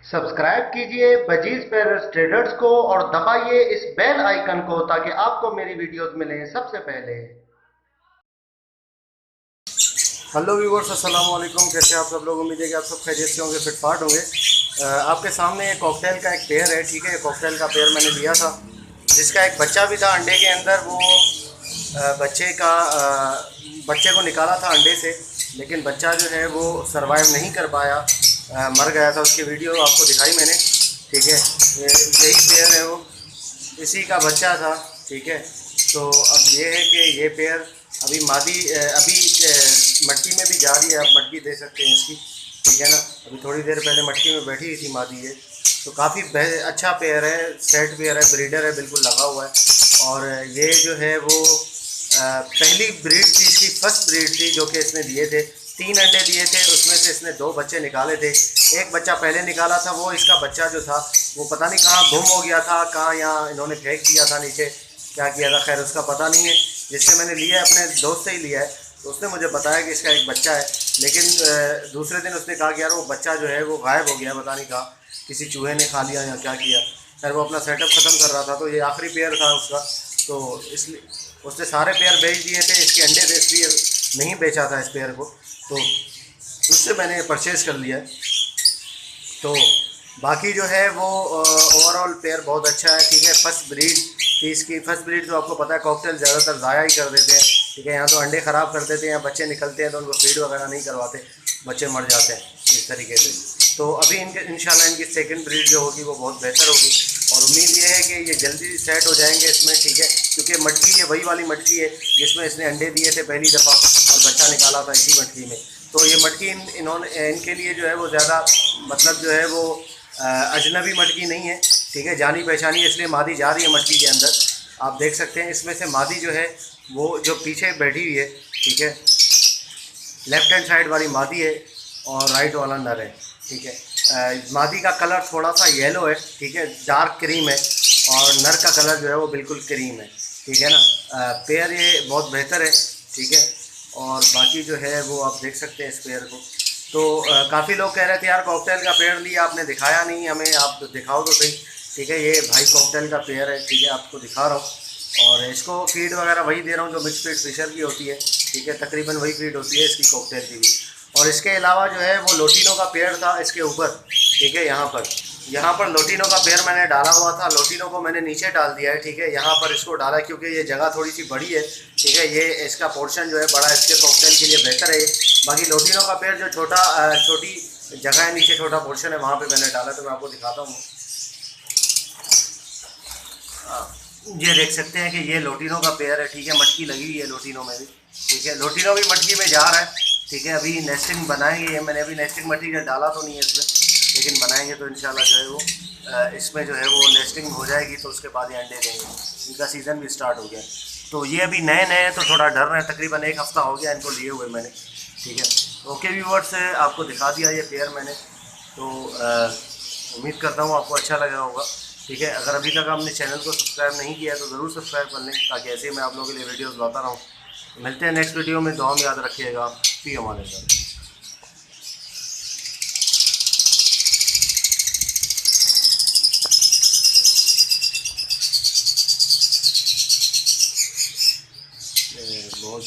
Subscribe कीजिए budgies पेरस traders को और दबाइए इस बेल आइकन को ताकि आपको मेरी वीडियोस मिलें सबसे पहले। हेलो व्यूवर्स, अस्सलाम वालेकुम। कैसे आप सब लोग? उम्मीद है कि आप सब खैरियत से होंगे, फिटफाट होंगे। आपके सामने एक कॉकटेल का एक पेयर है, ठीक है। कॉकटेल का पेयर मैंने लिया था, जिसका एक बच्चा भी था अंडे के अंदर। वो बच्चे को निकाला था अंडे से, लेकिन बच्चा जो है वो सरवाइव नहीं कर पाया, मर गया था। उसकी वीडियो आपको दिखाई मैंने, ठीक है। यही पेयर है वो, इसी का बच्चा था, ठीक है। तो अब ये है कि ये पेयर अभी मटकी में भी जा रही है। आप मटकी दे सकते हैं इसकी, ठीक है ना। अभी थोड़ी देर पहले मटकी में बैठी हुई थी मादी ये। तो काफ़ी अच्छा पेयर है, सेट पेयर है, ब्रीडर है, बिल्कुल लगा हुआ है। और ये जो है वो पहली ब्रीड थी इसकी, फर्स्ट ब्रीड थी जो कि इसने दिए थे। 3 अंडे दिए थे, उसमें से इसने 2 बच्चे निकाले थे। एक बच्चा पहले निकाला था, वो इसका बच्चा जो था वो पता नहीं कहाँ गुम हो गया था, कहाँ यहाँ इन्होंने फेंक दिया था नीचे, क्या किया था, खैर उसका पता नहीं है। जिससे मैंने लिया है अपने दोस्त से ही लिया है, तो उसने मुझे बताया कि इसका एक बच्चा है। लेकिन दूसरे दिन उसने कहा कि यार वो बच्चा जो है वो गायब हो गया, पता नहीं कहाँ, किसी चूहे ने खा लिया या क्या किया। खैर वो अपना सेटअप ख़त्म कर रहा था, तो ये आखिरी पेयर था उसका। तो इसलिए उसने सारे पेयर बेच दिए थे, इसके अंडे थे, इसलिए नहीं बेचा था इस पेयर को। तो उससे मैंने परचेज़ कर लिया है। तो बाकी जो है वो ओवरऑल पेयर बहुत अच्छा है, ठीक है। फर्स्ट ब्रीड थी इसकी। फर्स्ट ब्रीड तो आपको पता है कॉकटेल ज़्यादातर ज़ाया ही कर देते हैं, ठीक है। यहाँ तो अंडे ख़राब कर देते हैं, बच्चे निकलते हैं तो उनको फीड वगैरह नहीं करवाते, बच्चे मर जाते हैं इस तरीके से। तो अभी इंशाल्लाह इनकी सेकंड ब्रीड जो होगी वो बहुत बेहतर होगी, और उम्मीद ये है कि ये जल्दी सेट हो जाएंगे इसमें, ठीक है। क्योंकि मटकी ये वही वाली मटकी है जिसमें इसने अंडे दिए थे पहली दफ़ा और बच्चा निकाला था इसी मटकी में। तो ये मटकी इन्होंने इनके लिए जो है वो ज़्यादा, मतलब जो है वो अजनबी मटकी नहीं है, ठीक है, जानी पहचानी है। इसलिए मादी जा रही है मटकी के अंदर। आप देख सकते हैं इसमें से मादी जो है वो जो पीछे बैठी हुई है, ठीक है, लेफ्ट हैंड साइड वाली मादी है और राइट वाला नर है, ठीक है। मादी का कलर थोड़ा सा येलो है, ठीक है, डार्क क्रीम है, और नर का कलर जो है वो बिल्कुल क्रीम है, ठीक है ना। पेयर ये बहुत बेहतर है, ठीक है। और बाकी जो है वो आप देख सकते हैं इस पेयर को। तो काफ़ी लोग कह रहे थे यार कॉकटेल का पेयर लिया आपने, दिखाया नहीं हमें, आप दिखाओ तो सही, ठीक है। ये भाई कॉकटेल का पेयर है, ठीक है, आपको दिखा रहा हूँ। और इसको फीड वगैरह वही दे रहा हूँ जो मिक्स फीड फिशर की होती है, ठीक है, तकरीबन वही फीड होती है इसकी कॉकटेल की भी। और इसके अलावा जो है वो लोटिनो का पेयर था इसके ऊपर, ठीक है। यहाँ पर लोटिनो का पेयर मैंने डाला हुआ था। लोटिनो को मैंने नीचे डाल दिया है, ठीक है। यहाँ पर इसको डाला क्योंकि ये जगह थोड़ी सी बड़ी है, ठीक है, ये इसका पोर्शन जो है बड़ा, इसके कॉकटेल के लिए बेहतर है। बाकी लोटिनो का पेयर जो छोटी जगह है, नीचे छोटा पोर्शन है, वहाँ पर मैंने डाला, तो मैं आपको दिखाता हूँ। ये देख सकते हैं कि ये लोटिनो का पेयर है, ठीक है। मटकी लगी हुई है लोटिनो में भी, ठीक है। लोटिनो भी मटकी में जा रहा है, ठीक है। अभी नेस्टिंग बनाएंगे, मैंने अभी नेस्टिंग मटीरियल डाला तो नहीं है इसमें, लेकिन बनाएंगे तो इंशाल्लाह जो है वो इसमें जो है वो नेस्टिंग हो जाएगी, तो उसके बाद ये अंडे देंगे। इनका सीज़न भी स्टार्ट हो गया। तो ये अभी नए नए हैं तो थोड़ा डर रहे हैं, तकरीबन 1 हफ़्ता हो गया इनको लिए हुए मैंने, ठीक है। ओके व्यूवर्स, आपको दिखा दिया ये पेयर मैंने। तो उम्मीद करता हूँ आपको अच्छा लगा होगा, ठीक है। अगर अभी तक आपने चैनल को सब्सक्राइब नहीं किया है तो ज़रूर सब्सक्राइब कर लें, ताकि ऐसे ही मैं आप लोगों के लिए वीडियोस लाता रहूँ। मिलते हैं नेक्स्ट वीडियो में, दुआ में याद रखिएगा। फी हमारे साथ। बहुत